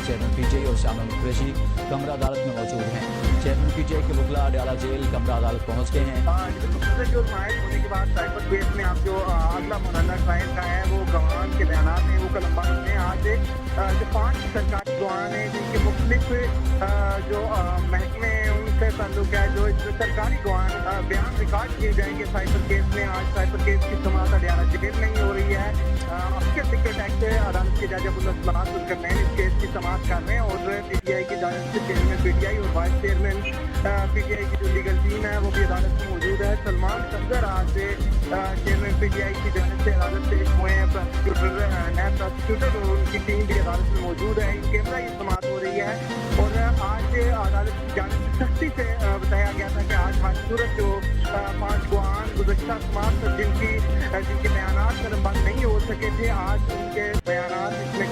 Chairman PTI और शामिल कुरैशी कमरा अदालत में मौजूद हैं। चेयरमैन पीटीआई के वकला अडयाला जेल कमरा अदालत पहुँच गए हैं। जो नुमाइश होने के बाद साइबर केस में आप जो अगला मुरल्ला ट्रायल का है वो गवाह के बयान हैं वो कलमबाज ने आज जो 5 सरकारी गवाह हैं जिनके मुख्तलिफ जो महकमे उनसे ताल्लुक है जो इसमें सरकारी गवाह बयान रिकॉर्ड किए जाएंगे साइबर केस में। आज साइबर केस की समाअत अडयाला जेल में ही हो रही है। अफसर टिकट एक्ट अदालत के जज अब्दुल सलाह सुलकरनैन इस केस की समाअत कर रहे हैं और पीटीआई की जानिब से चेयरमैन पीटीआई और वाइस चेयरमैन पीटीआई की जो लीगल टीम है वो भी अदालत में मौजूद है। सलमान सफदर आज से चेयरमैन पीटीआई की जानिब से अदालत पेश हुए हैं। प्रोसिक्यूटर नैब प्रोसिक्यूटर और उनकी टीम भी अदालत में मौजूद है। इनके अंदर ये समाअत हो रही है और आज अदालत की जानिब से सख्ती से बताया गया था कि आज हर सूरत जो 5 गवाह गुज़श्ता समाअत जिनके बयान बंद नहीं हो सके थे आज उनके बयान इसमें